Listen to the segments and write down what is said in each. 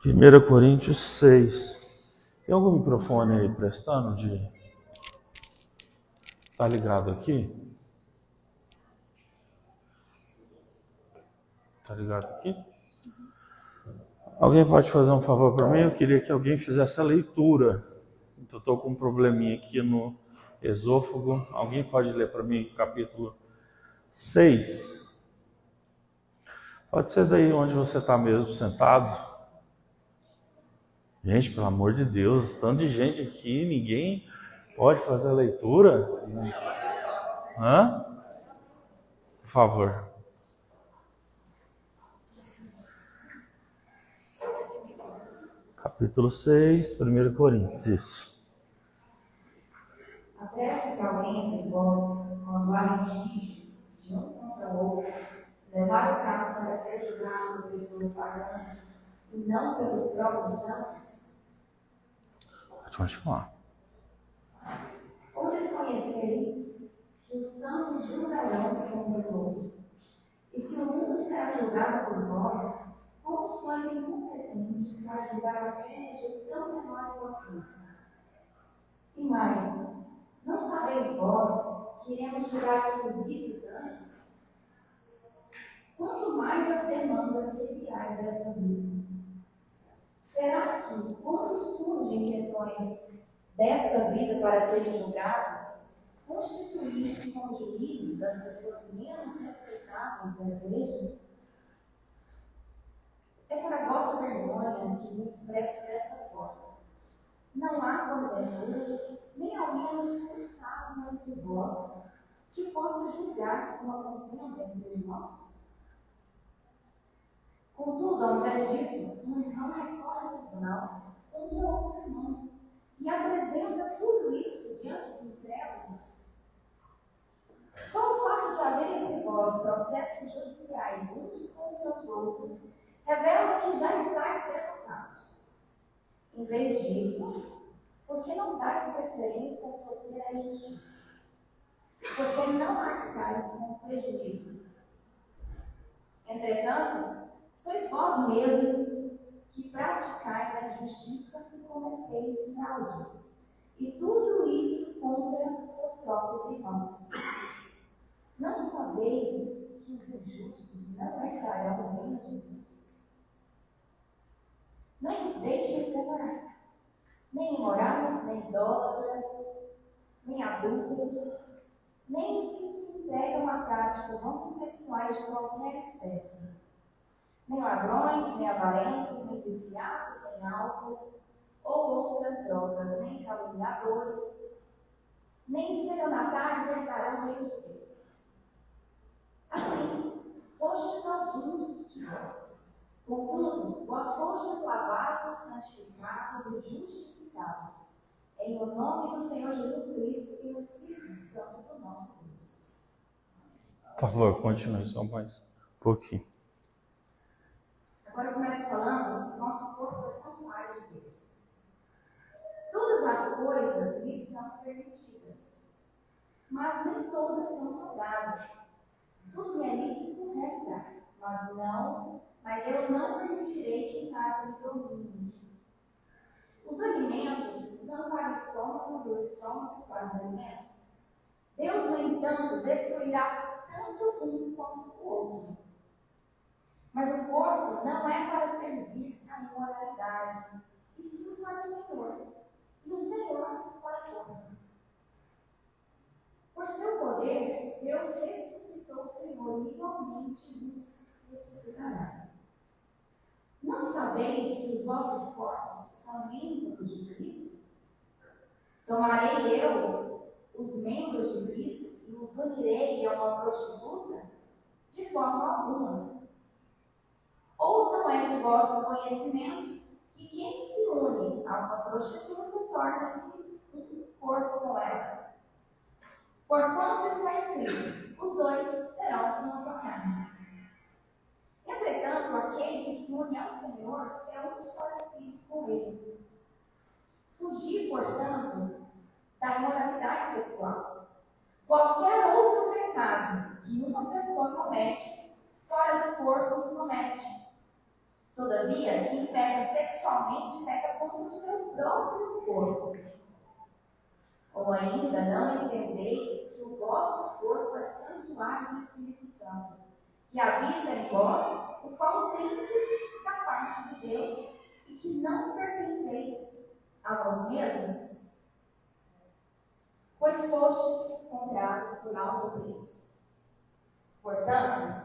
1 Coríntios 6. Tem algum microfone aí prestando? Tá ligado aqui? Tá ligado aqui? Alguém pode fazer um favor para mim? Eu queria que alguém fizesse a leitura. Eu estou com um probleminha aqui no esôfago. Alguém pode ler para mim o capítulo 6? Pode ser daí onde você está mesmo, sentado. Gente, pelo amor de Deus, tanto de gente aqui, ninguém pode fazer a leitura? Hã? Por favor. Capítulo 6, 1 Coríntios, isso. Atreve-se alguém entre vós, quando há litígio de um contra o outro, levar o caso para ser julgado por pessoas pagãs e não pelos próprios santos? Pode continuar. Ou desconheceis que os santos julgarão um do outro? E se o mundo será julgado por vós, como sois incompetentes para julgar as fêmeas de tão menor importância? E mais, não sabeis vós que iremos julgar inclusive os anjos? Quanto mais as demandas triviais desta vida. Será que, quando surgem questões desta vida para serem julgadas, constituís como juízes as pessoas menos respeitáveis da igreja? É para vossa vergonha que me expresso dessa forma. Não há, porventura, nem ao menos forçado entre vós, que possa julgar uma contenda entre irmãos? Contudo, ao invés disso, um irmão recorre ao tribunal contra outro irmão e apresenta tudo isso diante do incrédulos. Só o fato de haver entre vós processos judiciais uns contra os outros revela que já estáis derrotados. Em vez disso, por que não dais preferência a sofrer a injustiça? Porque não arcais com prejuízo. Entretanto, sois vós mesmos que praticais a injustiça e cometeis fraudes, e tudo isso contra seus próprios irmãos. Não sabeis que os injustos não herdarão o reino de Deus? Não vos deixem enganar, nem imorais, nem idólatras, nem adúlteros, nem os que se entregam a práticas homossexuais de qualquer espécie, nem ladrões, nem avarentos, nem viciados em álcool ou outras drogas, nem caluniadores, nem estelionatários herdarão o reino de Deus. Assim, fostes alguns de vós. Contudo, vós fostes lavados, santificados e justificados, em o nome do Senhor Jesus Cristo e no Espírito Santo do nosso Deus. Por favor, continue só mais um pouquinho. Agora eu começo falando, nosso corpo é santuário de Deus. Todas as coisas lhe são permitidas, mas nem todas são saudáveis. Tudo me é lícito realizar, mas eu não permitirei que nada me domine. Os alimentos são para o estômago e o estômago para os alimentos. Deus, no entanto, destruirá tanto um quanto o outro. Mas o corpo não é para servir à imoralidade, e sim para o Senhor, e o Senhor para o corpo. Por seu poder, Deus ressuscitou o Senhor e igualmente nos ressuscitará. Não sabeis que os vossos corpos são membros de Cristo? Tomarei eu os membros de Cristo e os unirei a uma prostituta? De forma alguma. Ou não é de vosso conhecimento que quem se une a uma prostituta torna-se um corpo com ela? Porquanto está escrito, os dois serão uma só carne. Entretanto, aquele que se une ao Senhor é um só espírito com ele. Fugir, portanto, da imoralidade sexual. Qualquer outro pecado que uma pessoa comete, fora do corpo os comete. Todavia, quem peca sexualmente peca contra o seu próprio corpo. Ou ainda não entendeis que o vosso corpo é santuário do Espírito Santo, que habita em vós, o qual tendes da parte de Deus, e que não pertenceis a vós mesmos? Pois fostes comprados por alto preço. Portanto,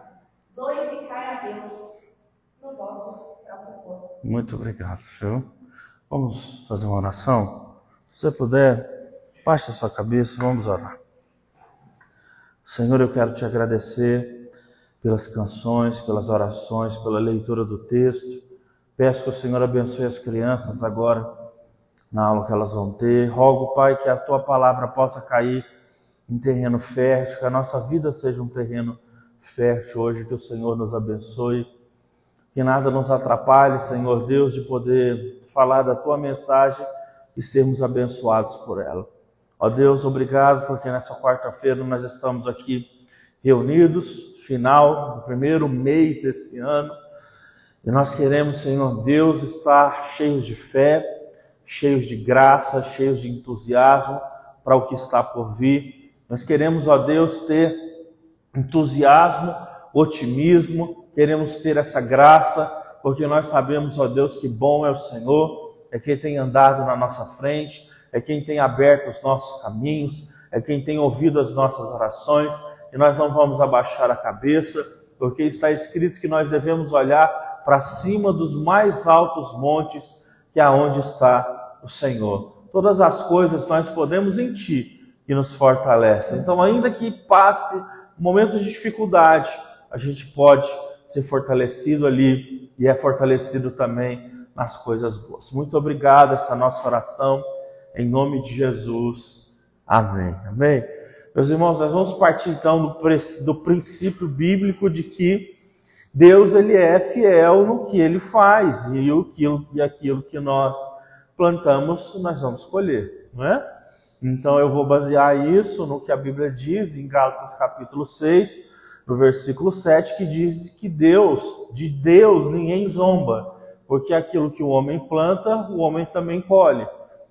glorificai a Deus no vosso próprio corpo. Muito obrigado, Senhor. Vamos fazer uma oração? Se você puder, baixe a sua cabeça e vamos orar. Senhor, eu quero te agradecer pelas canções, pelas orações, pela leitura do texto. Peço que o Senhor abençoe as crianças agora na aula que elas vão ter. Rogo, Pai, que a Tua palavra possa cair em terreno fértil, que a nossa vida seja um terreno fértil hoje, que o Senhor nos abençoe. Que nada nos atrapalhe, Senhor Deus, de poder falar da Tua mensagem e sermos abençoados por ela. Ó Deus, obrigado, porque nessa quarta-feira nós estamos aqui reunidos, final do primeiro mês desse ano, e nós queremos, Senhor Deus, estar cheios de fé, cheios de graça, cheios de entusiasmo para o que está por vir. Nós queremos, ó Deus, ter entusiasmo, otimismo, queremos ter essa graça, porque nós sabemos, ó Deus, que bom é o Senhor, é quem tem andado na nossa frente, é quem tem aberto os nossos caminhos, é quem tem ouvido as nossas orações, e nós não vamos abaixar a cabeça, porque está escrito que nós devemos olhar para cima dos mais altos montes, que é onde está o Senhor. Todas as coisas nós podemos em Ti, que nos fortalece. Então, ainda que passe momentos de dificuldade, a gente pode ser fortalecido ali, e é fortalecido também nas coisas boas. Muito obrigado, essa nossa oração, em nome de Jesus. Amém. Amém. Meus irmãos, nós vamos partir então do princípio bíblico de que Deus ele é fiel no que Ele faz, e aquilo que nós plantamos, nós vamos colher, não é? Então eu vou basear isso no que a Bíblia diz em Gálatas capítulo 6, no versículo 7, que diz que de Deus ninguém zomba, porque aquilo que o homem planta, o homem também colhe.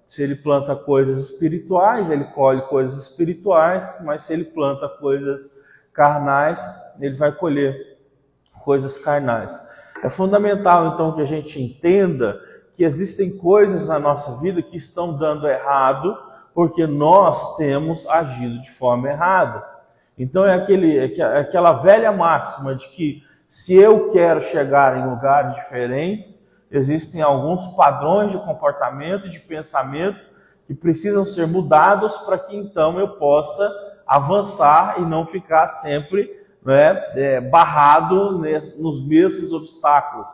Se ele planta coisas espirituais, ele colhe coisas espirituais, mas se ele planta coisas carnais, ele vai colher coisas carnais. É fundamental, então, que a gente entenda que existem coisas na nossa vida que estão dando errado, porque nós temos agido de forma errada. Então, é aquela velha máxima de que se eu quero chegar em lugares diferentes, existem alguns padrões de comportamento e de pensamento que precisam ser mudados para que então eu possa avançar e não ficar sempre barrado nos mesmos obstáculos,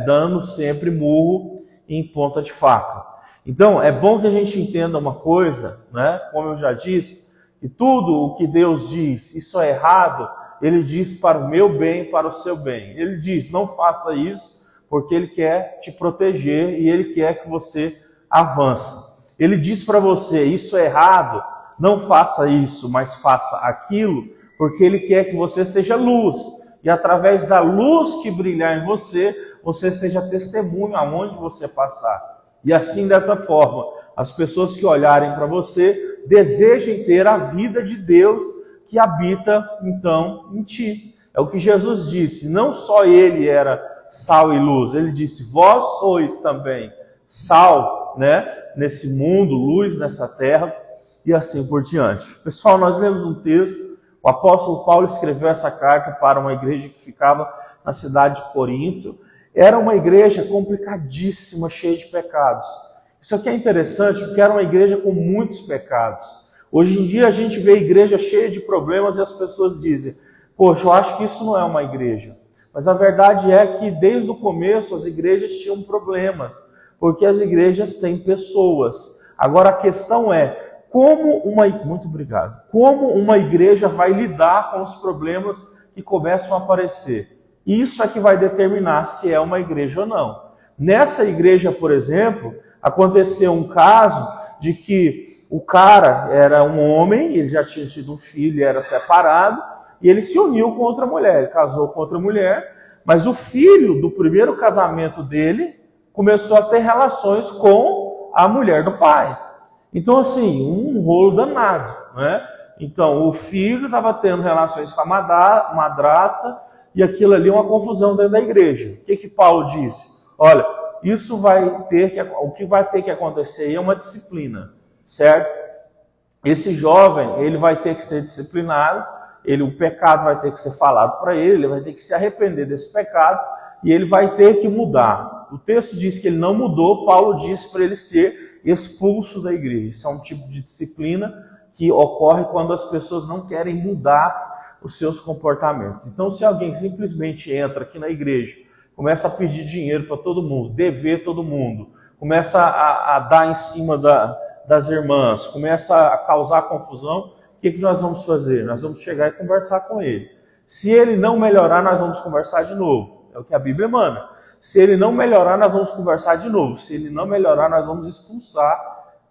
dando sempre murro em ponta de faca. Então, é bom que a gente entenda uma coisa, como eu já disse, que tudo o que Deus diz, isso é errado, Ele diz para o meu bem e para o seu bem. Ele diz, não faça isso, porque Ele quer te proteger e Ele quer que você avance. Ele diz para você, isso é errado, não faça isso, mas faça aquilo, porque Ele quer que você seja luz. E através da luz que brilhar em você, você seja testemunho aonde você passar. E assim, dessa forma, as pessoas que olharem para você, desejem ter a vida de Deus que habita, então, em ti. É o que Jesus disse, não só Ele era sal e luz, Ele disse, vós sois também sal, nesse mundo, luz nessa terra, e assim por diante. Pessoal, nós lemos um texto, o apóstolo Paulo escreveu essa carta para uma igreja que ficava na cidade de Corinto. Era uma igreja complicadíssima, cheia de pecados. Isso aqui é interessante, porque era uma igreja com muitos pecados. Hoje em dia a gente vê a igreja cheia de problemas e as pessoas dizem, poxa, eu acho que isso não é uma igreja. Mas a verdade é que desde o começo as igrejas tinham problemas, porque as igrejas têm pessoas. Agora a questão é, como uma igreja vai lidar com os problemas que começam a aparecer? Isso é que vai determinar se é uma igreja ou não. Nessa igreja, por exemplo, aconteceu um caso de que o cara era um homem, ele já tinha tido um filho, era separado, e ele se uniu com outra mulher, ele casou com outra mulher, Mas o filho do primeiro casamento dele começou a ter relações com a mulher do pai. Então, assim, um rolo danado, né? Então, o filho estava tendo relações com a madrasta e aquilo ali é uma confusão dentro da igreja. O que Paulo disse? Olha, isso o que vai ter que acontecer é uma disciplina, certo? Esse jovem, ele vai ter que ser disciplinado, o pecado vai ter que ser falado para ele vai ter que se arrepender desse pecado e ele vai ter que mudar. O texto diz que ele não mudou, Paulo disse para ele ser expulso da igreja. Isso é um tipo de disciplina que ocorre quando as pessoas não querem mudar os seus comportamentos. Então, se alguém simplesmente entra aqui na igreja, começa a pedir dinheiro para todo mundo, dever todo mundo, começa a dar em cima das irmãs, começa a causar confusão, o que nós vamos fazer? Nós vamos chegar e conversar com ele. Se ele não melhorar, nós vamos conversar de novo. É o que a Bíblia manda. Se ele não melhorar, nós vamos conversar de novo. Se ele não melhorar, nós vamos expulsar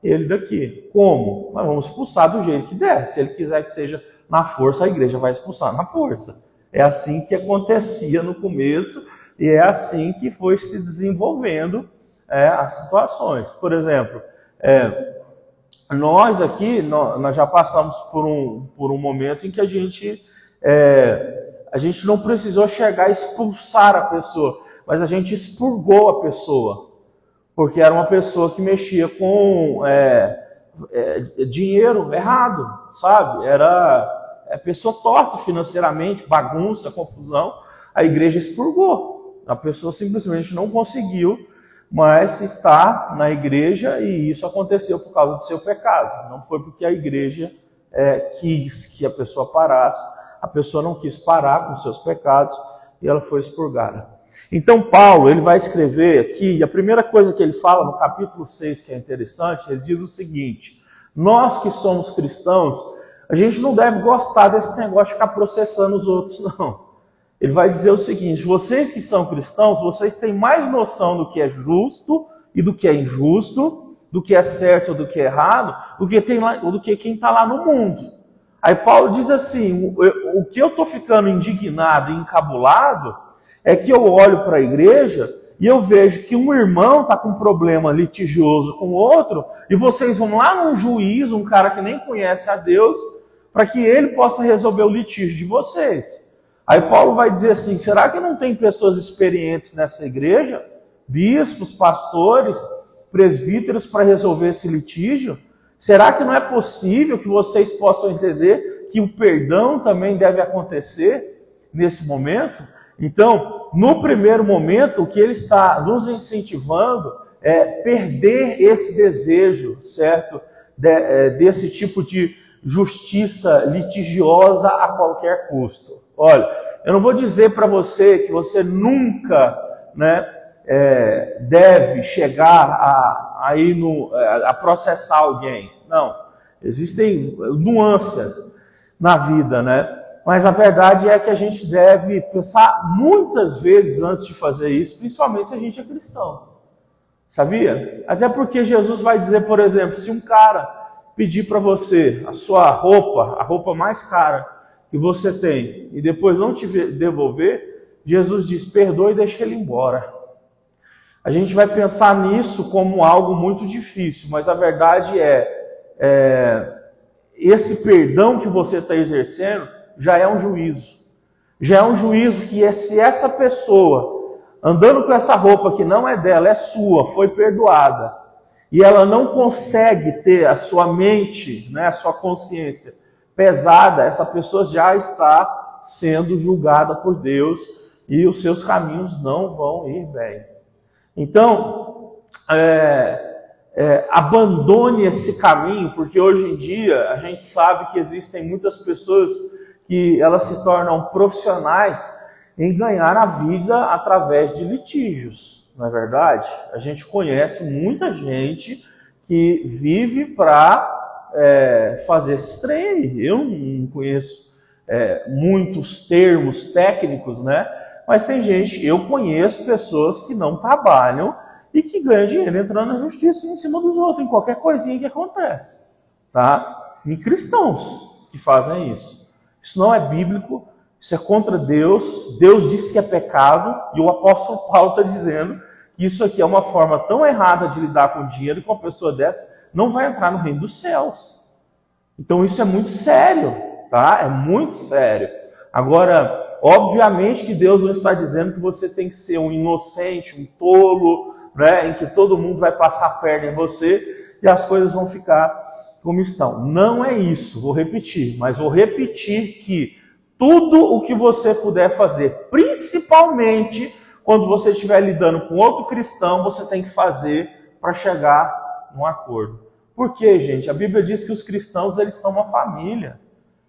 ele daqui. Como? Nós vamos expulsar do jeito que der. Se ele quiser que seja na força, a igreja vai expulsar na força. É assim que acontecia no começo e é assim que foi se desenvolvendo as situações. Por exemplo, nós aqui, nós já passamos por um momento em que a gente não precisou chegar a expulsar a pessoa, mas a gente expurgou a pessoa, porque era uma pessoa que mexia com dinheiro errado, sabe? Era pessoa torta financeiramente, bagunça, confusão. A igreja expurgou. A pessoa simplesmente não conseguiu mais estar na igreja e isso aconteceu por causa do seu pecado. Não foi porque a igreja quis que a pessoa parasse. A pessoa não quis parar com seus pecados e ela foi expurgada. Então Paulo, ele vai escrever aqui, e a primeira coisa que ele fala no capítulo 6, que é interessante, ele diz o seguinte: nós que somos cristãos, a gente não deve gostar desse negócio de ficar processando os outros, não. Ele vai dizer o seguinte: vocês que são cristãos, vocês têm mais noção do que é justo e do que é injusto, do que é certo ou do que é errado, do que quem está lá no mundo. Aí Paulo diz assim: o que eu estou ficando indignado e encabulado é que eu olho para a igreja e eu vejo que um irmão está com um problema litigioso com o outro e vocês vão lá num juiz, um cara que nem conhece a Deus, para que ele possa resolver o litígio de vocês. Aí Paulo vai dizer assim: será que não tem pessoas experientes nessa igreja? Bispos, pastores, presbíteros para resolver esse litígio? Será que não é possível que vocês possam entender que o perdão também deve acontecer nesse momento? Então, no primeiro momento, o que ele está nos incentivando é perder esse desejo, certo? Desse tipo de justiça litigiosa a qualquer custo. Olha, eu não vou dizer para você que você nunca, deve chegar a processar alguém. Não, existem nuances na vida, né? Mas a verdade é que a gente deve pensar muitas vezes antes de fazer isso, principalmente se a gente é cristão. Sabia? Até porque Jesus vai dizer, por exemplo, se um cara pedir para você a sua roupa, a roupa mais cara que você tem, e depois não te devolver, Jesus diz: perdoe e deixa ele embora. A gente vai pensar nisso como algo muito difícil, mas a verdade esse perdão que você está exercendo já é um juízo. Já é um juízo que se essa pessoa, andando com essa roupa que não é dela, é sua, foi perdoada, e ela não consegue ter a sua mente, a sua consciência pesada, essa pessoa já está sendo julgada por Deus e os seus caminhos não vão ir bem. Então, abandone esse caminho, porque hoje em dia a gente sabe que existem muitas pessoas que elas se tornam profissionais em ganhar a vida através de litígios, não é verdade? A gente conhece muita gente que vive para fazer esses trem aí. Eu não conheço muitos termos técnicos, mas tem gente, eu conheço pessoas que não trabalham e que ganham dinheiro entrando na justiça em cima dos outros, em qualquer coisinha que acontece, tá? E cristãos que fazem isso. Isso não é bíblico, Isso é contra Deus. Deus disse que é pecado e o apóstolo Paulo está dizendo que isso aqui é uma forma tão errada de lidar com o dinheiro que uma pessoa dessa não vai entrar no reino dos céus. Então isso é muito sério, tá? É muito sério. Agora, obviamente que Deus não está dizendo que você tem que ser um inocente, um tolo, né, em que todo mundo vai passar a perna em você e as coisas vão ficar como estão. Não é isso, vou repetir, mas vou repetir que tudo o que você puder fazer, principalmente quando você estiver lidando com outro cristão, você tem que fazer para chegar num acordo. Por quê, gente? A Bíblia diz que os cristãos, eles são uma família.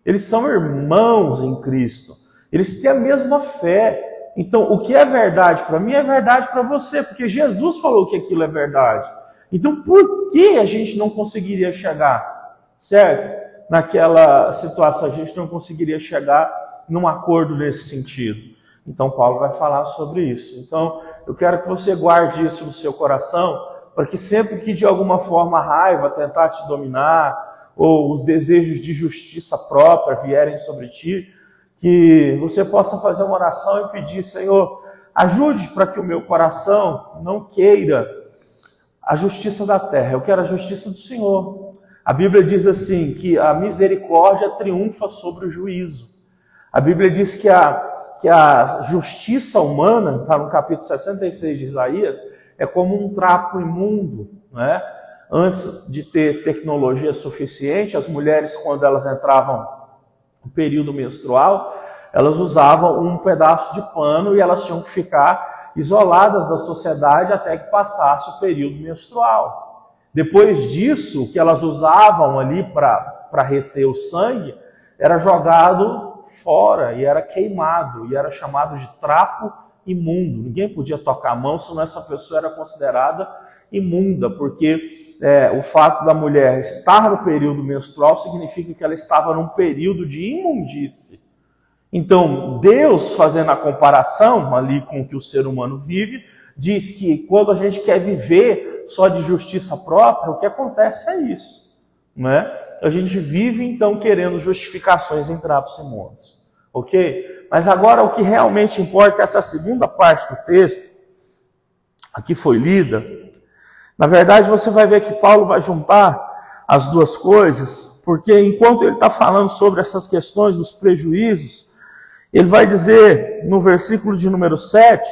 Eles são irmãos em Cristo. Eles têm a mesma fé. Então, o que é verdade para mim é verdade para você, porque Jesus falou que aquilo é verdade. Então, por que a gente não conseguiria chegar, certo? Naquela situação, a gente não conseguiria chegar num acordo nesse sentido. Então, Paulo vai falar sobre isso. Então, eu quero que você guarde isso no seu coração, para que sempre que de alguma forma a raiva tentar te dominar, ou os desejos de justiça própria vierem sobre ti, que você possa fazer uma oração e pedir: Senhor, ajude para que o meu coração não queira a justiça da terra, eu quero a justiça do Senhor. A Bíblia diz assim, que a misericórdia triunfa sobre o juízo. A Bíblia diz que a justiça humana, está no capítulo 66 de Isaías, é como um trapo imundo, né? Antes de ter tecnologia suficiente, as mulheres, quando elas entravam no período menstrual, elas usavam um pedaço de pano e elas tinham que ficar isoladas da sociedade até que passasse o período menstrual. Depois disso, o que elas usavam ali para reter o sangue era jogado fora e era queimado e era chamado de trapo imundo. Ninguém podia tocar a mão, senão essa pessoa era considerada imunda, porque o fato da mulher estar no período menstrual significa que ela estava num período de imundície. Então, Deus, fazendo a comparação ali com o que o ser humano vive, diz que quando a gente quer viver só de justiça própria, o que acontece é isso, né? A gente vive, então, querendo justificações em trapos imundos, ok? Mas agora o que realmente importa é essa segunda parte do texto, aqui foi lida. Na verdade, você vai ver que Paulo vai juntar as duas coisas, porque enquanto ele está falando sobre essas questões dos prejuízos, ele vai dizer no versículo de número 7,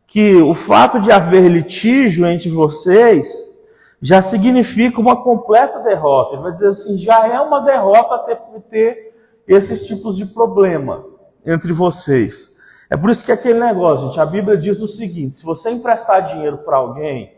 que o fato de haver litígio entre vocês já significa uma completa derrota. Ele vai dizer assim, já é uma derrota ter esses tipos de problema entre vocês. É por isso que é aquele negócio, gente, a Bíblia diz o seguinte: se você emprestar dinheiro para alguém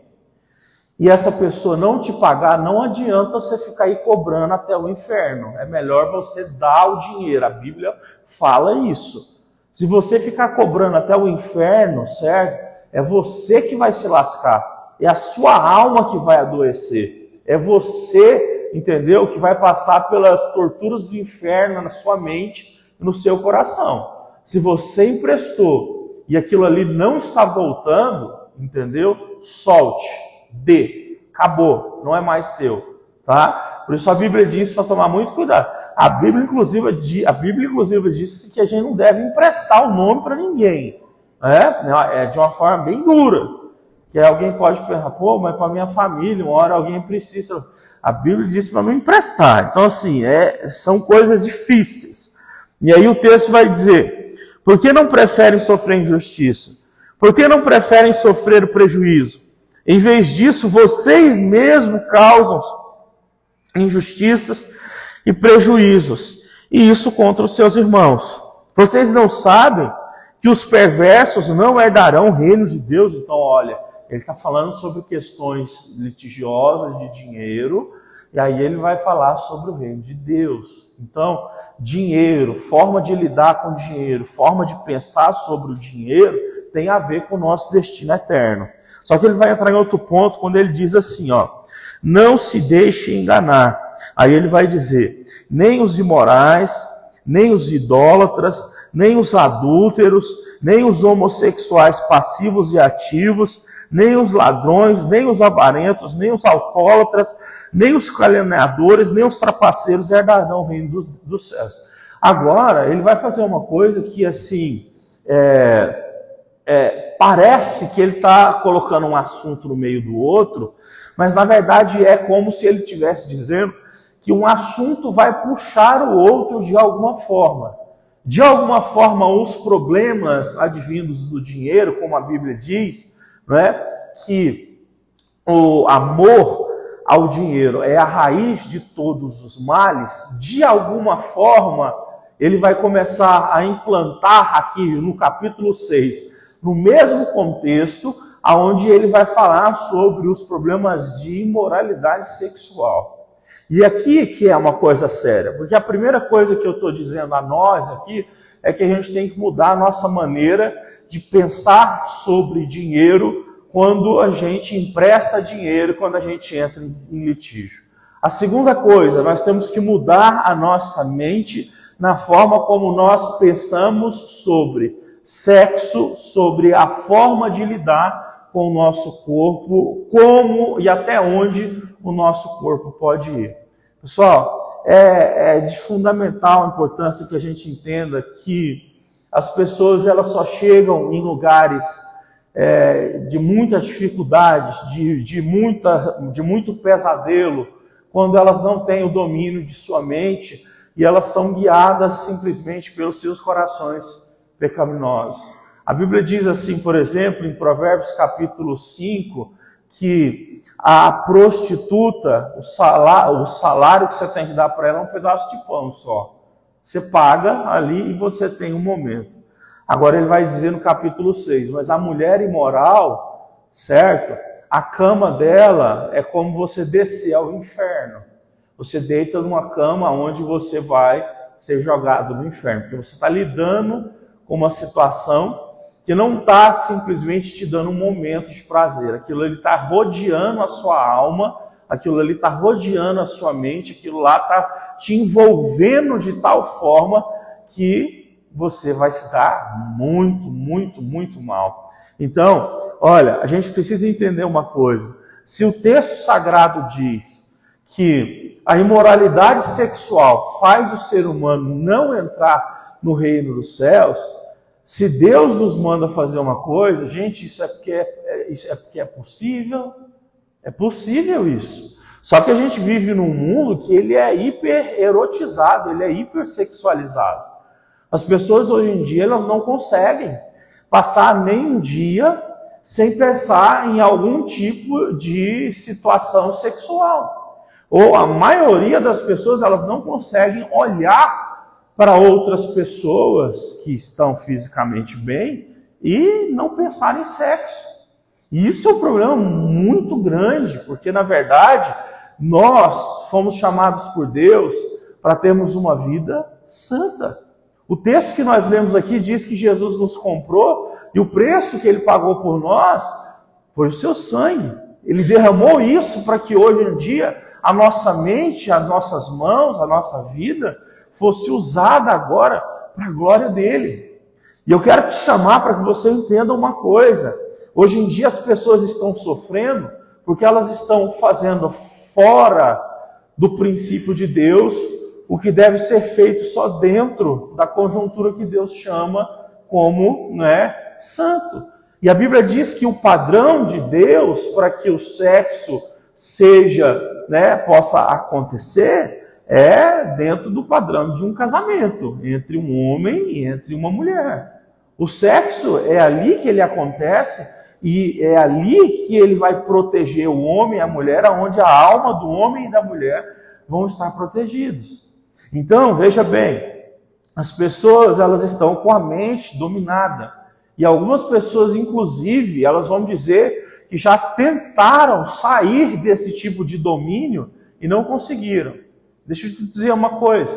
e essa pessoa não te pagar, não adianta você ficar aí cobrando até o inferno. É melhor você dar o dinheiro. A Bíblia fala isso. Se você ficar cobrando até o inferno, certo? É você que vai se lascar. É a sua alma que vai adoecer. É você, entendeu? Que vai passar pelas torturas do inferno na sua mente e no seu coração. Se você emprestou e aquilo ali não está voltando, entendeu? Solte. Acabou, não é mais seu, tá? Por isso a Bíblia diz para tomar muito cuidado. A Bíblia inclusive diz que a gente não deve emprestar o nome para ninguém, né? É de uma forma bem dura, que alguém pode pensar, pô, mas para minha família, uma hora alguém precisa. A Bíblia diz para não emprestar. Então assim, são coisas difíceis. E aí o texto vai dizer: por que não preferem sofrer injustiça? Por que não preferem sofrer o prejuízo? Em vez disso, vocês mesmos causam injustiças e prejuízos, e isso contra os seus irmãos. Vocês não sabem que os perversos não herdarão o reino de Deus? Então, olha, ele está falando sobre questões litigiosas de dinheiro, e aí ele vai falar sobre o reino de Deus. Então, dinheiro, forma de lidar com o dinheiro, forma de pensar sobre o dinheiro, tem a ver com o nosso destino eterno. Só que ele vai entrar em outro ponto quando ele diz assim, não se deixe enganar. Aí ele vai dizer, nem os imorais, nem os idólatras, nem os adúlteros, nem os homossexuais passivos e ativos, nem os ladrões, nem os avarentos, nem os alcoólatras, nem os caluniadores, nem os trapaceiros herdarão o reino dos céus. Agora, ele vai fazer uma coisa que, assim, parece que ele está colocando um assunto no meio do outro, mas, na verdade, é como se ele estivesse dizendo que um assunto vai puxar o outro de alguma forma. De alguma forma, os problemas advindos do dinheiro, como a Bíblia diz, né, que o amor ao dinheiro é a raiz de todos os males, de alguma forma, ele vai começar a implantar aqui no capítulo 6, no mesmo contexto, onde ele vai falar sobre os problemas de imoralidade sexual. E aqui que é uma coisa séria, porque a primeira coisa que eu estou dizendo a nós aqui é que a gente tem que mudar a nossa maneira de pensar sobre dinheiro quando a gente empresta dinheiro, quando a gente entra em litígio. A segunda coisa, nós temos que mudar a nossa mente na forma como nós pensamos sobre sexo, sobre a forma de lidar com o nosso corpo, como e até onde o nosso corpo pode ir. Pessoal, é de fundamental importância que a gente entenda que as pessoas elas só chegam em lugares de muita dificuldade, de muito pesadelo, quando elas não têm o domínio de sua mente e elas são guiadas simplesmente pelos seus corações pecaminosos. A Bíblia diz assim, por exemplo, em Provérbios capítulo 5, que a prostituta, o salário que você tem que dar para ela é um pedaço de pão só. Você paga ali e você tem um momento. Agora ele vai dizer no capítulo 6, mas a mulher imoral, certo? A cama dela é como você descer ao inferno. Você deita numa cama onde você vai ser jogado no inferno. Porque você está lidando com uma situação que não está simplesmente te dando um momento de prazer. Aquilo ali está rodeando a sua alma, aquilo ali está rodeando a sua mente, aquilo lá está te envolvendo de tal forma que você vai se dar muito, muito, muito mal. Então, olha, a gente precisa entender uma coisa. Se o texto sagrado diz que a imoralidade sexual faz o ser humano não entrar no reino dos céus, se Deus nos manda fazer uma coisa, gente, isso é porque é possível? É possível isso. Só que a gente vive num mundo que ele é hiper erotizado, ele é hipersexualizado. As pessoas hoje em dia elas não conseguem passar nem um dia sem pensar em algum tipo de situação sexual. Ou a maioria das pessoas elas não conseguem olhar para outras pessoas que estão fisicamente bem e não pensar em sexo. E isso é um problema muito grande, porque na verdade nós fomos chamados por Deus para termos uma vida santa. O texto que nós lemos aqui diz que Jesus nos comprou e o preço que ele pagou por nós foi o seu sangue. Ele derramou isso para que hoje em dia a nossa mente, as nossas mãos, a nossa vida fosse usada agora para a glória dele. E eu quero te chamar para que você entenda uma coisa. Hoje em dia as pessoas estão sofrendo porque elas estão fazendo fora do princípio de Deus o que deve ser feito só dentro da conjuntura que Deus chama como, santo. E a Bíblia diz que o padrão de Deus para que o sexo possa acontecer é dentro do padrão de um casamento entre um homem e entre uma mulher. O sexo é ali que ele acontece e é ali que ele vai proteger o homem e a mulher, onde a alma do homem e da mulher vão estar protegidos. Então, veja bem, as pessoas elas estão com a mente dominada. E algumas pessoas, inclusive, elas vão dizer que já tentaram sair desse tipo de domínio e não conseguiram. Deixa eu te dizer uma coisa.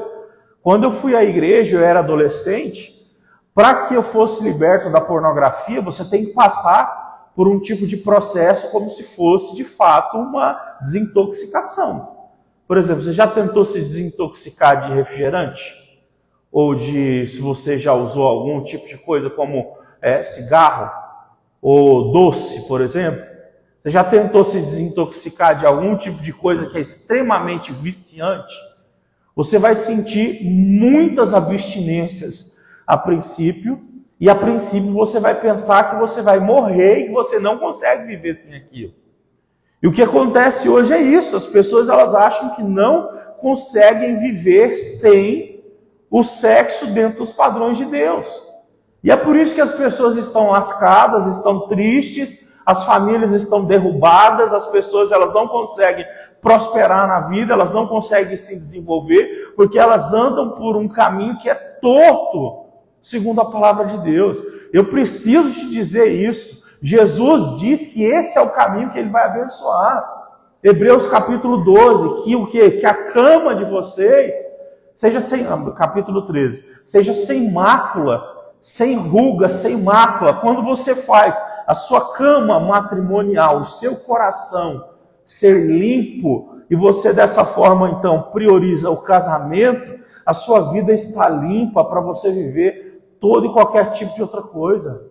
Quando eu fui à igreja, eu era adolescente, para que eu fosse liberto da pornografia, você tem que passar por um tipo de processo como se fosse, de fato, uma desintoxicação. Por exemplo, você já tentou se desintoxicar de refrigerante? Ou se você já usou algum tipo de coisa como cigarro? Ou doce, por exemplo? Você já tentou se desintoxicar de algum tipo de coisa que é extremamente viciante? Você vai sentir muitas abstinências a princípio, e a princípio você vai pensar que você vai morrer e que você não consegue viver sem aquilo. E o que acontece hoje é isso, as pessoas elas acham que não conseguem viver sem o sexo dentro dos padrões de Deus. E é por isso que as pessoas estão lascadas, estão tristes, as famílias estão derrubadas, as pessoas elas não conseguem prosperar na vida, elas não conseguem se desenvolver, porque elas andam por um caminho que é torto, segundo a palavra de Deus. Eu preciso te dizer isso. Jesus diz que esse é o caminho que ele vai abençoar. Hebreus capítulo 12, que o quê? Que a cama de vocês seja sem, capítulo 13, seja sem mácula, sem ruga, sem mácula. Quando você faz a sua cama matrimonial, o seu coração ser limpo, e você dessa forma então prioriza o casamento, a sua vida está limpa para você viver todo e qualquer tipo de outra coisa.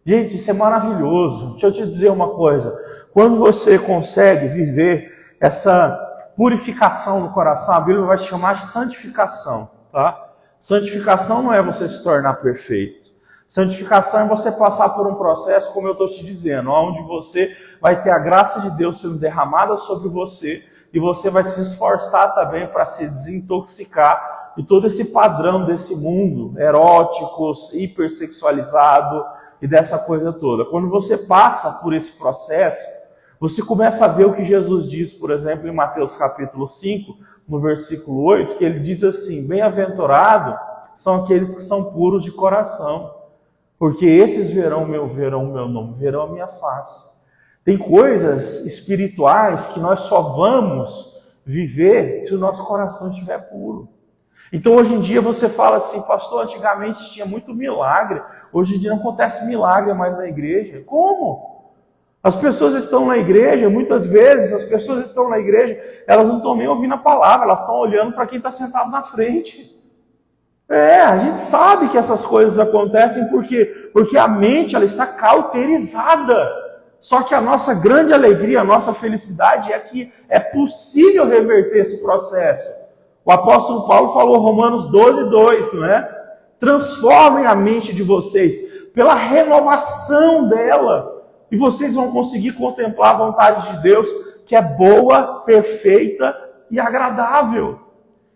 Gente, isso é maravilhoso. Deixa eu te dizer uma coisa. Quando você consegue viver essa purificação no coração, a Bíblia vai chamar de santificação, tá? Santificação não é você se tornar perfeito. Santificação é você passar por um processo, como eu estou te dizendo, onde você vai ter a graça de Deus sendo derramada sobre você e você vai se esforçar também para se desintoxicar de todo esse padrão desse mundo erótico, hipersexualizado e dessa coisa toda. Quando você passa por esse processo, você começa a ver o que Jesus diz, por exemplo, em Mateus capítulo 5, no versículo 8, que ele diz assim: bem-aventurado são aqueles que são puros de coração, porque esses verão o meu nome, verão a minha face. Tem coisas espirituais que nós só vamos viver se o nosso coração estiver puro. Então hoje em dia você fala assim: pastor, antigamente tinha muito milagre, hoje em dia não acontece milagre mais na igreja. Como? As pessoas estão na igreja, muitas vezes as pessoas estão na igreja, elas não estão nem ouvindo a palavra, elas estão olhando para quem está sentado na frente. A gente sabe que essas coisas acontecem porque a mente ela está cauterizada. Só que a nossa grande alegria, a nossa felicidade é que é possível reverter esse processo. O apóstolo Paulo falou, Romanos 12:2, não é? Transformem a mente de vocês pela renovação dela. E vocês vão conseguir contemplar a vontade de Deus, que é boa, perfeita e agradável.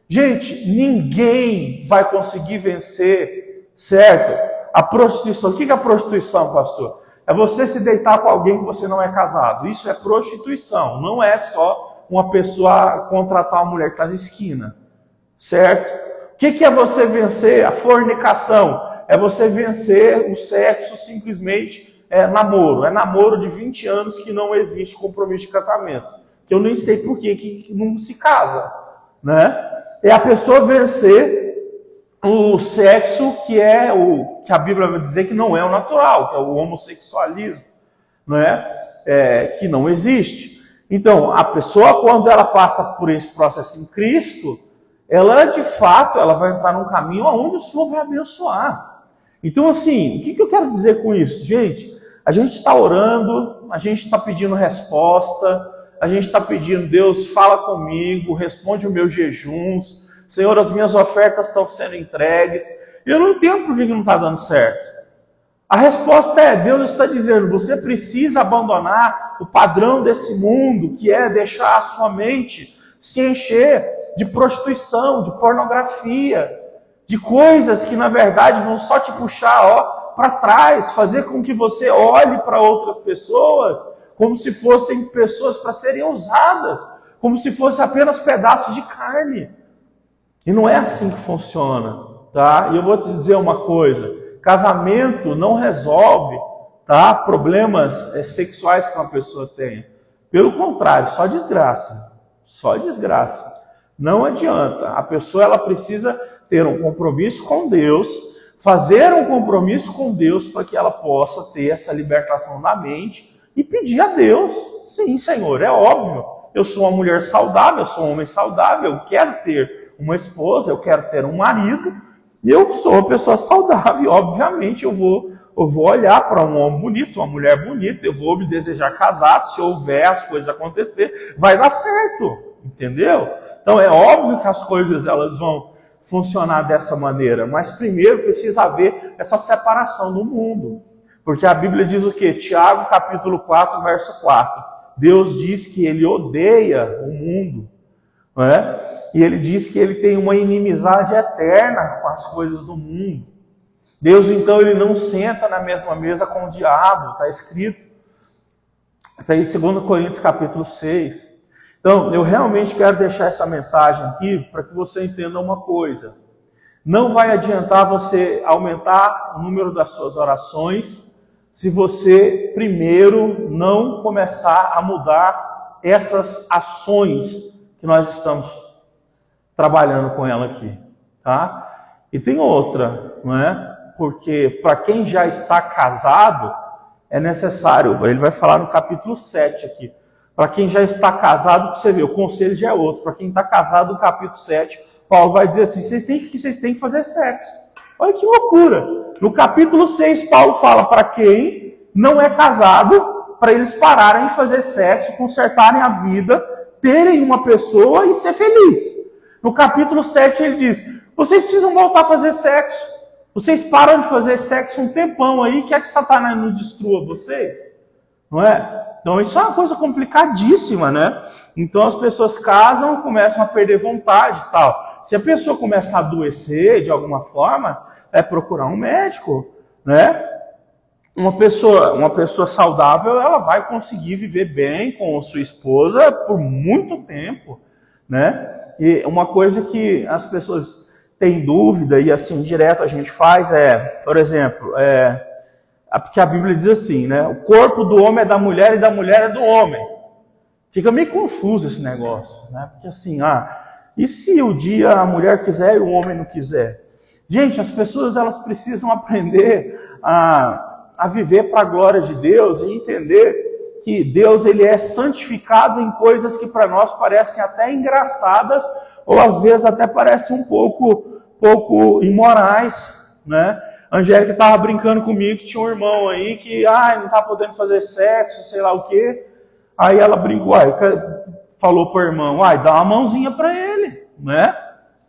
Gente, ninguém vai conseguir vencer, certo? A prostituição. O que é a prostituição, pastor? É você se deitar com alguém que você não é casado. Isso é prostituição. Não é só uma pessoa contratar uma mulher que está na esquina, certo? O que é você vencer a fornicação? É você vencer o sexo simplesmente namoro. É namoro de 20 anos que não existe compromisso de casamento. Que eu nem sei por que não se casa, né? É a pessoa vencer o sexo que é o que a Bíblia vai dizer que não é o natural, que é o homossexualismo, né? Que não existe. Então, a pessoa, quando ela passa por esse processo em Cristo, ela de fato ela vai entrar num caminho onde o Senhor vai abençoar. Então, assim, o que eu quero dizer com isso? Gente, a gente está orando, a gente está pedindo resposta, a gente está pedindo, Deus, fala comigo, responde os meus jejuns, Senhor, as minhas ofertas estão sendo entregues. Eu não entendo por que não está dando certo. A resposta é, Deus está dizendo, você precisa abandonar o padrão desse mundo, que é deixar a sua mente se encher de prostituição, de pornografia, de coisas que na verdade vão só te puxar para trás, fazer com que você olhe para outras pessoas como se fossem pessoas para serem usadas, como se fossem apenas pedaços de carne. E não é assim que funciona, tá? E eu vou te dizer uma coisa, casamento não resolve, tá, problemas sexuais que uma pessoa tem. Pelo contrário, só desgraça. Só desgraça. Não adianta. A pessoa ela precisa ter um compromisso com Deus, fazer um compromisso com Deus para que ela possa ter essa libertação da mente e pedir a Deus, sim, Senhor, é óbvio, eu sou uma mulher saudável, eu sou um homem saudável, eu quero ter uma esposa, eu quero ter um marido, e eu sou uma pessoa saudável, obviamente eu vou olhar para um homem bonito, uma mulher bonita, eu vou me desejar casar, se houver as coisas acontecer, vai dar certo, entendeu? Então é óbvio que as coisas elas vão funcionar dessa maneira, mas primeiro precisa haver essa separação do mundo. Porque a Bíblia diz o quê? Tiago capítulo 4, verso 4. Deus diz que ele odeia o mundo, não é? E ele diz que ele tem uma inimizade eterna com as coisas do mundo. Deus, então, ele não senta na mesma mesa com o diabo, está escrito. Está em 2 Coríntios capítulo 6. Então, eu realmente quero deixar essa mensagem aqui para que você entenda uma coisa. Não vai adiantar você aumentar o número das suas orações se você primeiro não começar a mudar essas ações que nós estamos trabalhando com ela aqui, tá? E tem outra, não é? Porque para quem já está casado, é necessário, ele vai falar no capítulo 7 aqui, para quem já está casado, para você ver, o conselho já é outro. Para quem está casado, no capítulo 7, Paulo vai dizer assim, vocês têm que fazer sexo. Olha que loucura! No capítulo 6, Paulo fala para quem não é casado, para eles pararem de fazer sexo, consertarem a vida, terem uma pessoa e ser feliz. No capítulo 7 ele diz, vocês precisam voltar a fazer sexo. Vocês param de fazer sexo um tempão aí, quer que Satanás não destrua vocês? Não é? Então isso é uma coisa complicadíssima, né? Então as pessoas casam, começam a perder vontade e tal. Se a pessoa começa a adoecer de alguma forma, é procurar um médico, né? Uma pessoa saudável, ela vai conseguir viver bem com sua esposa por muito tempo, né? E uma coisa que as pessoas têm dúvida e assim direto a gente faz por exemplo, porque a Bíblia diz assim, né? O corpo do homem é da mulher e da mulher é do homem. Fica meio confuso esse negócio, né? Porque assim, e se o dia a mulher quiser e o homem não quiser? Gente, as pessoas elas precisam aprender a viver para a glória de Deus e entender que Deus ele é santificado em coisas que para nós parecem até engraçadas ou às vezes até parecem um pouco imorais, né? A Angélica estava brincando comigo que tinha um irmão aí que não está podendo fazer sexo, sei lá o quê. Aí ela brincou, falou para o irmão, dá uma mãozinha para ele, né?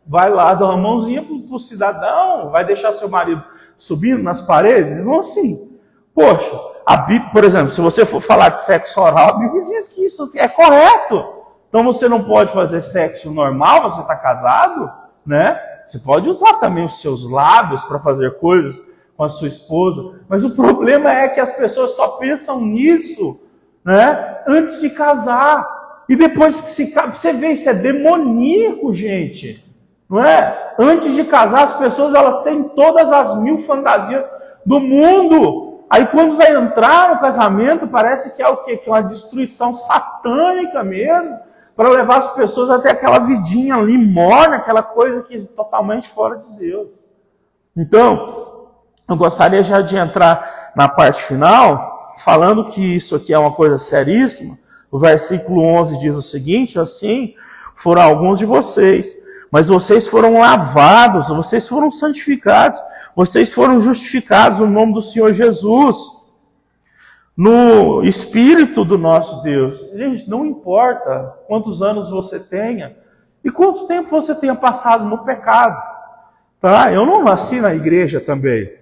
Vai lá, dá uma mãozinha para o cidadão, vai deixar seu marido subindo nas paredes? Não assim. Poxa, a Bíblia, por exemplo, se você for falar de sexo oral, a Bíblia diz que isso é correto. Então você não pode fazer sexo normal, você está casado, né? Você pode usar também os seus lábios para fazer coisas com a sua esposa, mas o problema é que as pessoas só pensam nisso, né? Antes de casar. E depois que se casa, você vê, isso é demoníaco, gente. Não é? Antes de casar, as pessoas elas têm todas as 1000 fantasias do mundo. Aí quando vai entrar no casamento, parece que é o quê? Que é uma destruição satânica mesmo, para levar as pessoas até aquela vidinha ali morna, aquela coisa que é totalmente fora de Deus. Então, eu gostaria já de entrar na parte final, falando que isso aqui é uma coisa seríssima. O versículo 11 diz o seguinte, assim, foram alguns de vocês, mas vocês foram lavados, vocês foram santificados, vocês foram justificados no nome do Senhor Jesus, no Espírito do nosso Deus. Gente, não importa quantos anos você tenha e quanto tempo você tenha passado no pecado, tá? Eu não nasci na igreja também,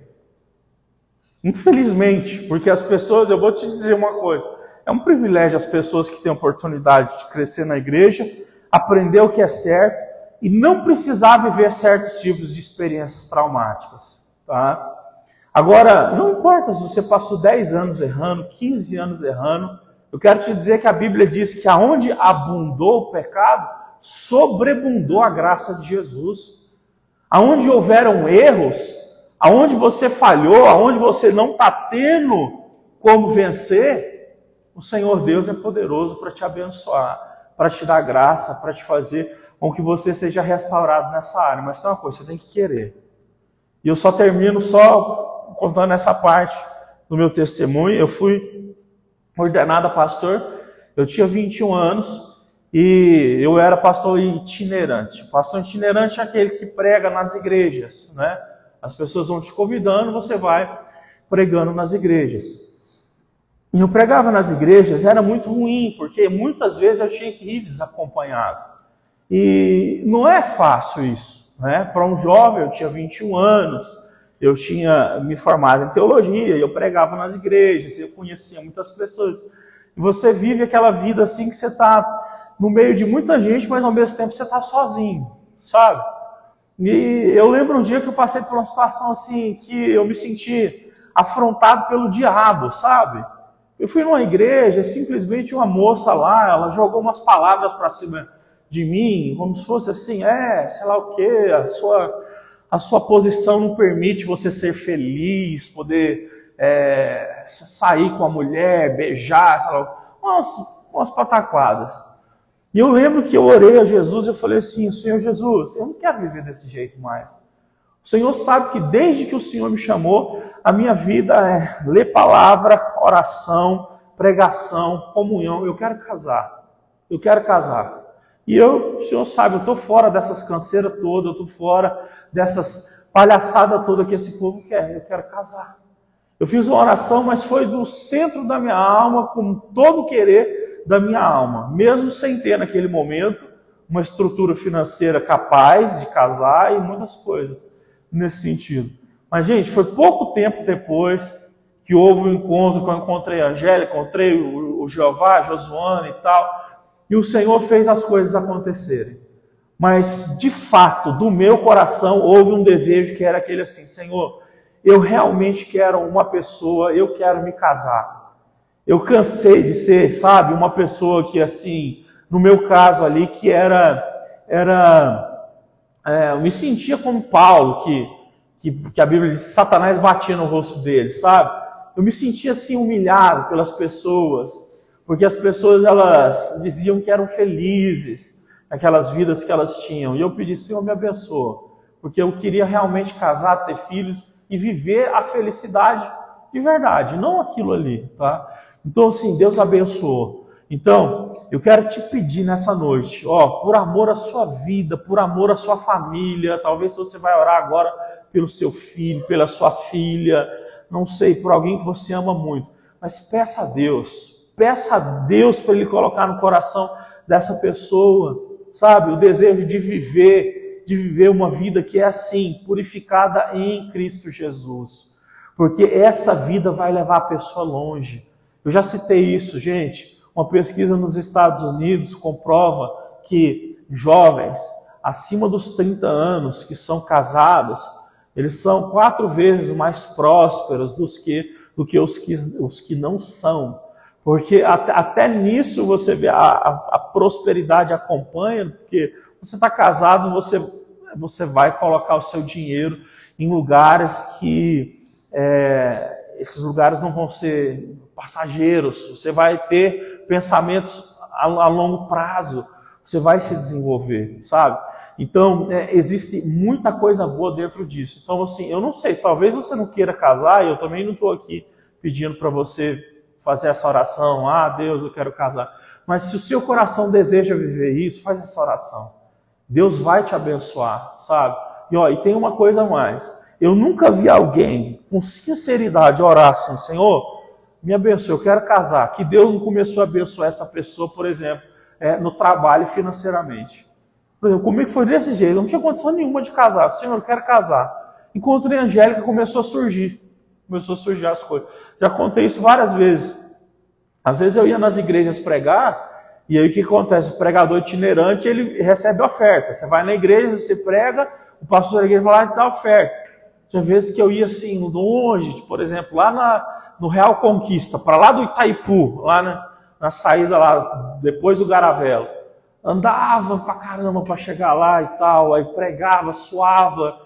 infelizmente, porque as pessoas, eu vou te dizer uma coisa, é um privilégio as pessoas que têm oportunidade de crescer na igreja, aprender o que é certo e não precisar viver certos tipos de experiências traumáticas, tá? Agora, não importa se você passou 10 anos errando, 15 anos errando, eu quero te dizer que a Bíblia diz que aonde abundou o pecado, sobreabundou a graça de Jesus. Aonde houveram erros, aonde você falhou, aonde você não está tendo como vencer, o Senhor Deus é poderoso para te abençoar, para te dar graça, para te fazer com que você seja restaurado nessa área. Mas tem uma coisa, você tem que querer. E eu só termino contando essa parte do meu testemunho. Eu fui ordenado a pastor, eu tinha 21 anos e eu era pastor itinerante. Pastor itinerante é aquele que prega nas igrejas, né? As pessoas vão te convidando, você vai pregando nas igrejas. E eu pregava nas igrejas, era muito ruim, porque muitas vezes eu tinha que ir desacompanhado. E não é fácil isso, né? Para um jovem, eu tinha 21 anos, eu tinha me formado em teologia, eu pregava nas igrejas, eu conhecia muitas pessoas. E você vive aquela vida assim que você está no meio de muita gente, mas ao mesmo tempo você está sozinho, sabe? E eu lembro um dia que eu passei por uma situação assim, que eu me senti afrontado pelo diabo, sabe? Eu fui numa igreja, simplesmente uma moça lá, ela jogou umas palavras para cima de mim, como se fosse assim, sei lá o quê, a sua posição não permite você ser feliz, poder sair com a mulher, beijar, sei lá, umas pataquadas. E eu lembro que eu orei a Jesus e eu falei assim, Senhor Jesus, eu não quero viver desse jeito mais. O Senhor sabe que desde que o Senhor me chamou, a minha vida é ler palavra, oração, pregação, comunhão. Eu quero casar. Eu quero casar. E o Senhor sabe, eu estou fora dessas canseiras todas, eu estou fora dessas palhaçadas todas que esse povo quer. Eu quero casar. Eu fiz uma oração, mas foi do centro da minha alma, com todo o querer da minha alma. Mesmo sem ter naquele momento uma estrutura financeira capaz de casar e muitas coisas nesse sentido. Mas, gente, foi pouco tempo depois que houve um encontro, quando eu encontrei a Angélica, encontrei o Jeová, a Josuana e tal, e o Senhor fez as coisas acontecerem. Mas, de fato, do meu coração, houve um desejo que era aquele assim, Senhor, eu realmente quero uma pessoa, eu quero me casar. Eu cansei de ser, sabe, uma pessoa que, assim, no meu caso ali, que eu me sentia como Paulo, que a Bíblia diz que Satanás batia no rosto dele, sabe? Eu me sentia assim humilhado pelas pessoas, porque as pessoas elas diziam que eram felizes, aquelas vidas que elas tinham. E eu pedi, Senhor, me abençoa, porque eu queria realmente casar, ter filhos e viver a felicidade de verdade, não aquilo ali, tá? Então, assim, Deus abençoou. Então, eu quero te pedir nessa noite, por amor à sua vida, por amor à sua família, talvez você vai orar agora pelo seu filho, pela sua filha, não sei, por alguém que você ama muito, mas peça a Deus para Ele colocar no coração dessa pessoa, sabe, o desejo de viver uma vida que é assim, purificada em Cristo Jesus, porque essa vida vai levar a pessoa longe. Eu já citei isso, gente. Uma pesquisa nos Estados Unidos comprova que jovens acima dos 30 anos que são casados, eles são 4 vezes mais prósperos do que os que não são. Porque até nisso você vê a prosperidade acompanha, porque você está casado, você vai colocar o seu dinheiro em lugares que esses lugares não vão ser passageiros, você vai ter pensamentos a longo prazo, você vai se desenvolver, sabe? Então, existe muita coisa boa dentro disso. Então, assim, eu não sei, talvez você não queira casar, eu também não estou aqui pedindo para você fazer essa oração, Deus, eu quero casar. Mas se o seu coração deseja viver isso, faz essa oração. Deus vai te abençoar, sabe? E tem uma coisa a mais. Eu nunca vi alguém com sinceridade orar assim, Senhor, me abençoe, eu quero casar. Que Deus não começou a abençoar essa pessoa, por exemplo, no trabalho financeiramente. Por exemplo, comigo foi desse jeito, eu não tinha condição nenhuma de casar. Senhor, eu quero casar. Encontrei a Angélica, começou a surgir as coisas. Já contei isso várias vezes. Às vezes eu ia nas igrejas pregar, e aí o que acontece? O pregador itinerante, ele recebe oferta. Você vai na igreja, você prega, o pastor da igreja fala, dá oferta. Tinha vezes que eu ia assim, longe, por exemplo, lá no Real Conquista, para lá do Itaipu, lá na saída lá, depois do Garavelo. Andava pra caramba para chegar lá e tal, aí pregava, suava,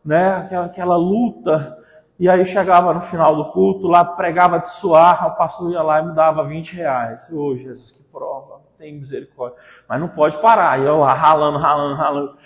né, aquela luta. E aí chegava no final do culto, lá pregava de suar, o pastor ia lá e me dava R$20. Ô, Jesus, que prova, tem misericórdia. Mas não pode parar, e eu lá ralando.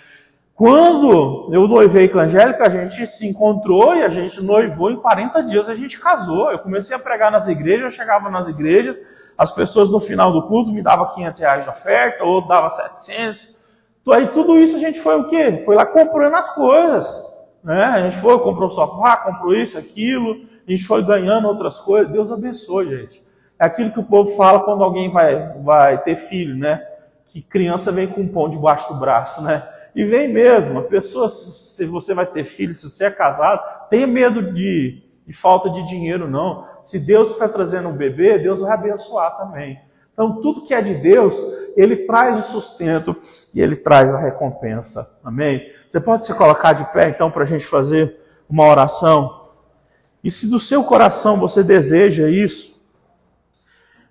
Quando eu noivei com a Angélica, a gente se encontrou e a gente noivou, em 40 dias a gente casou. Eu comecei a pregar nas igrejas, eu chegava nas igrejas, as pessoas no final do culto me davam R$500 de oferta, ou dava 700. Então, aí tudo isso a gente foi o quê? Foi lá comprando as coisas. Né? A gente foi, comprou o sofá, comprou isso, aquilo, a gente foi ganhando outras coisas. Deus abençoe, gente. É aquilo que o povo fala quando alguém vai ter filho, né? que criança vem com um pão debaixo do braço, né? E vem mesmo. A pessoa, se você vai ter filho, se você é casado, tenha medo de falta de dinheiro, não. Se Deus está trazendo um bebê, Deus vai abençoar também. Então, tudo que é de Deus, Ele traz o sustento e Ele traz a recompensa. Amém? Você pode se colocar de pé, então, para a gente fazer uma oração? E se do seu coração você deseja isso,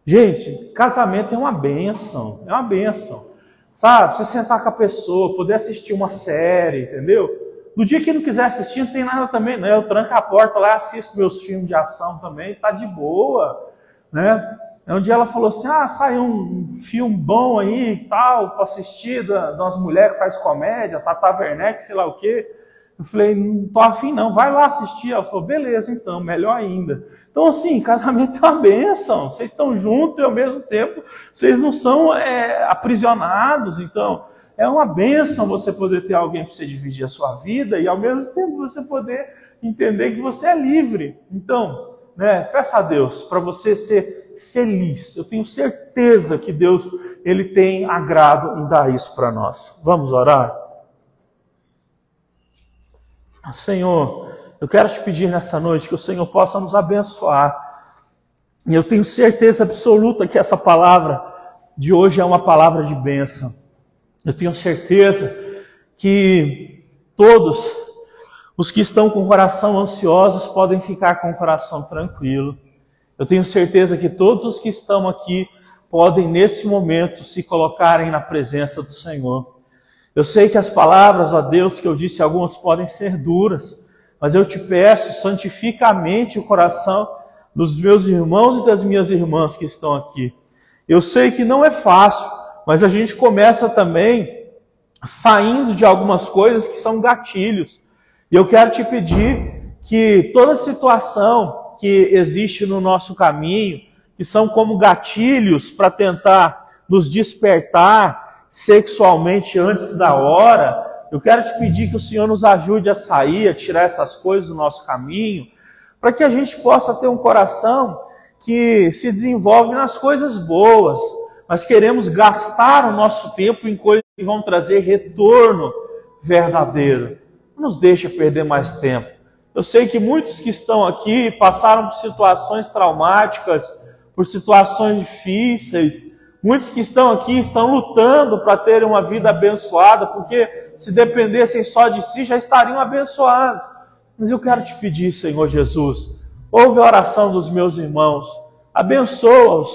gente, casamento é uma bênção, sabe? Você sentar com a pessoa, poder assistir uma série, entendeu? No dia que não quiser assistir, não tem nada também, né? Eu tranco a porta lá, assisto meus filmes de ação também, tá de boa, né? Um dia ela falou assim, saiu um filme bom aí e tal, para assistir, de umas mulheres que faz comédia, Tata Werneck, sei lá o quê. Eu falei, não tô afim não, vai lá assistir. Ela falou, beleza então, melhor ainda. Então assim, casamento é uma bênção, vocês estão juntos e ao mesmo tempo vocês não são aprisionados, então é uma bênção você poder ter alguém para você dividir a sua vida e ao mesmo tempo você poder entender que você é livre. Então, peça a Deus para você ser feliz. Eu tenho certeza que Deus Ele tem agrado em dar isso para nós. Vamos orar? Senhor, eu quero te pedir nessa noite que o Senhor possa nos abençoar. E eu tenho certeza absoluta que essa palavra de hoje é uma palavra de bênção. Eu tenho certeza que todos os que estão com o coração ansiosos podem ficar com o coração tranquilo. Eu tenho certeza que todos os que estão aqui podem, nesse momento, se colocarem na presença do Senhor. Eu sei que as palavras, ó Deus, que eu disse, algumas podem ser duras, mas eu te peço, santifica a mente e o coração dos meus irmãos e das minhas irmãs que estão aqui. Eu sei que não é fácil, mas a gente começa também saindo de algumas coisas que são gatilhos. E eu quero te pedir que toda situação que existe no nosso caminho, que são como gatilhos para tentar nos despertar sexualmente antes da hora, eu quero te pedir que o Senhor nos ajude a sair, a tirar essas coisas do nosso caminho, para que a gente possa ter um coração que se desenvolve nas coisas boas. Nós queremos gastar o nosso tempo em coisas que vão trazer retorno verdadeiro. Não nos deixa perder mais tempo. Eu sei que muitos que estão aqui passaram por situações traumáticas, por situações difíceis. Muitos que estão aqui estão lutando para terem uma vida abençoada, porque se dependessem só de si, já estariam abençoados. Mas eu quero te pedir, Senhor Jesus, ouve a oração dos meus irmãos, abençoa-os.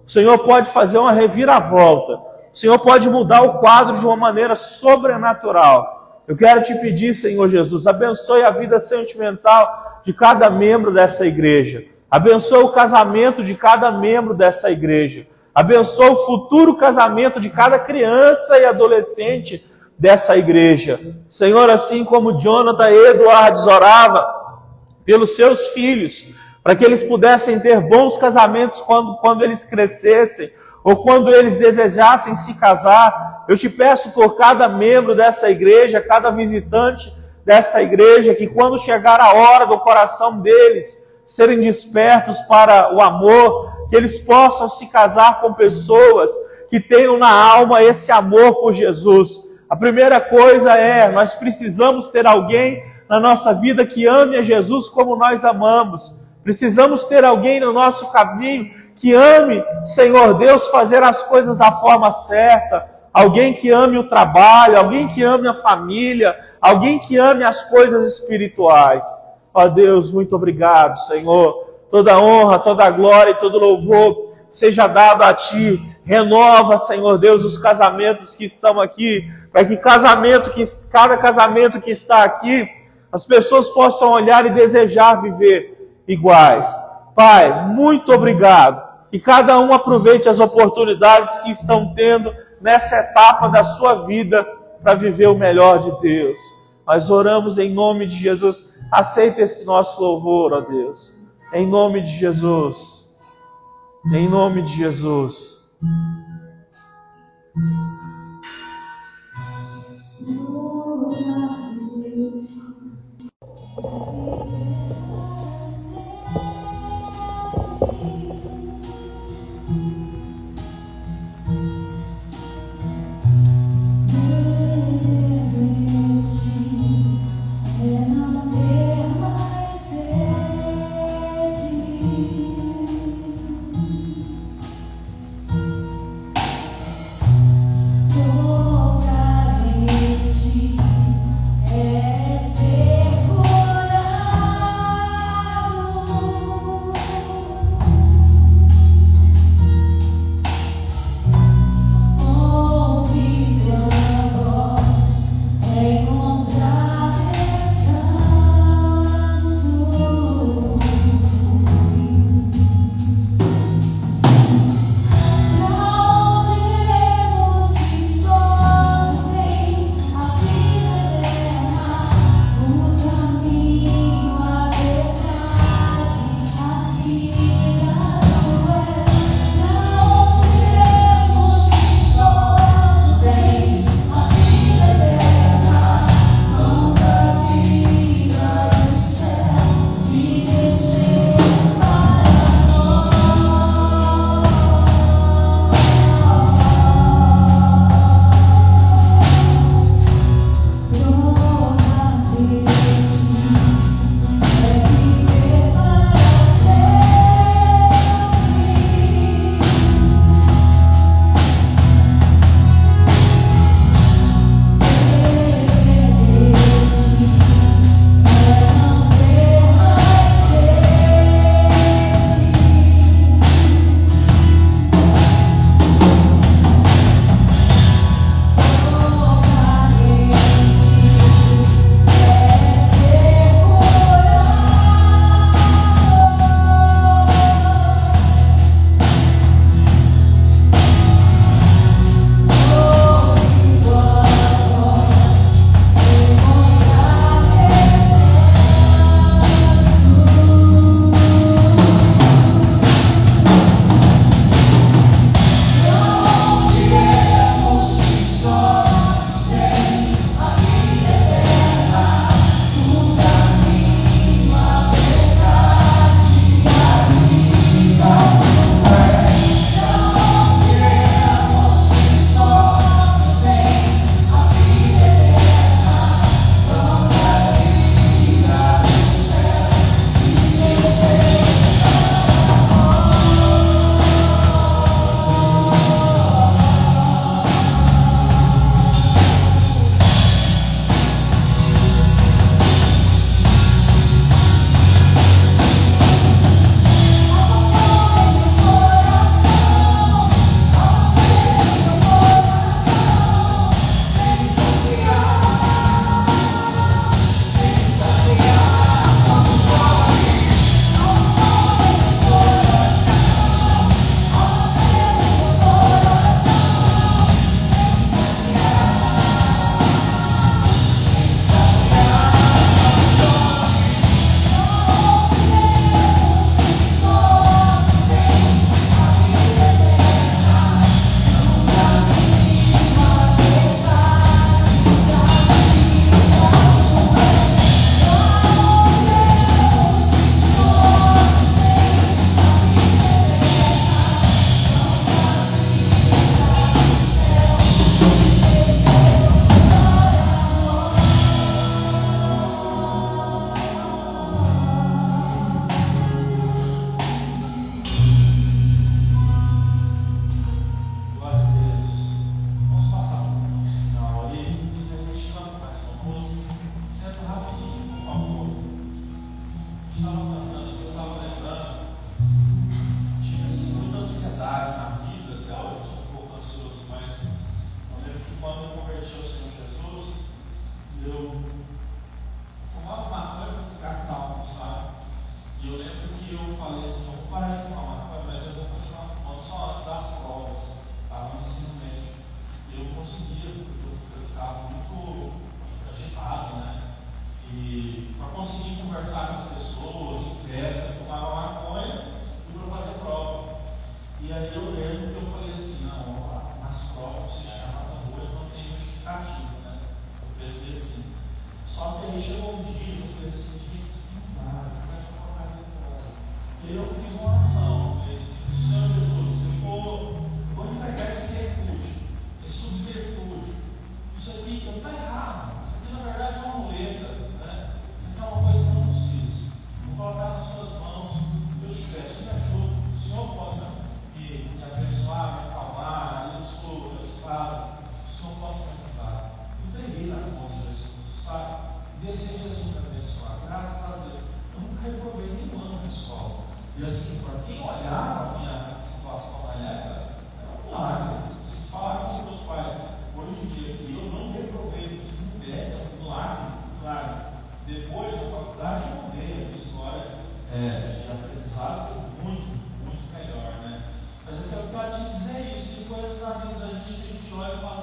O Senhor pode fazer uma reviravolta. O Senhor pode mudar o quadro de uma maneira sobrenatural. Eu quero te pedir, Senhor Jesus, abençoe a vida sentimental de cada membro dessa igreja. Abençoe o casamento de cada membro dessa igreja. Abençoa o futuro casamento de cada criança e adolescente dessa igreja. Senhor, assim como Jonathan e Eduardo orava pelos seus filhos, para que eles pudessem ter bons casamentos quando eles crescessem, ou quando eles desejassem se casar, eu te peço por cada membro dessa igreja, cada visitante dessa igreja, que quando chegar a hora do coração deles serem despertos para o amor, que eles possam se casar com pessoas que tenham na alma esse amor por Jesus. A primeira coisa nós precisamos ter alguém na nossa vida que ame a Jesus como nós amamos. Precisamos ter alguém no nosso caminho que ame, Senhor Deus, fazer as coisas da forma certa. Alguém que ame o trabalho, alguém que ame a família, alguém que ame as coisas espirituais. Ó Deus, muito obrigado, Senhor. Toda honra, toda glória e todo louvor seja dado a Ti. Renova, Senhor Deus, os casamentos que estão aqui, para que cada casamento que está aqui, as pessoas possam olhar e desejar viver iguais. Pai, muito obrigado. Que cada um aproveite as oportunidades que estão tendo nessa etapa da sua vida para viver o melhor de Deus. Nós oramos em nome de Jesus. Aceita esse nosso louvor, ó Deus. Em nome de Jesus. Em nome de Jesus. E aí eu lembro que eu falei assim, não, nas provas o sistema da rua não tem justificativo, né? Eu pensei assim. Só que aí chegou um dia e eu falei assim, gente, não dá, começa a colocar ali fora. E aí eu fiz uma oração, eu falei assim, Senhor Jesus, se eu vou entregar esse refúgio, esse subterfúgio, isso aqui não está errado, isso aqui na verdade é uma muleta, né? Isso aqui é uma coisa que eu não preciso. Vou colocar nas suas mãos, eu te peço, me ajuda, o Senhor possa me abençoar, me acalmar, eu estou agitado, o Senhor possa me ajudar. Entreguei nas mãos de Jesus, sabe? E deixei Jesus me abençoar, graças a Deus. Eu nunca reprovei nenhum ano na escola. E assim, para quem olhava a minha situação na época, era um milagre. Se falar com os meus pais hoje em dia que eu não reprovei no ensino médio, é um milagre. Depois da faculdade eu mudei, a minha história de aprendizado foi muito melhor, né? Mas eu quero te dizer isso, tem coisas na vida da gente que a gente olha e fala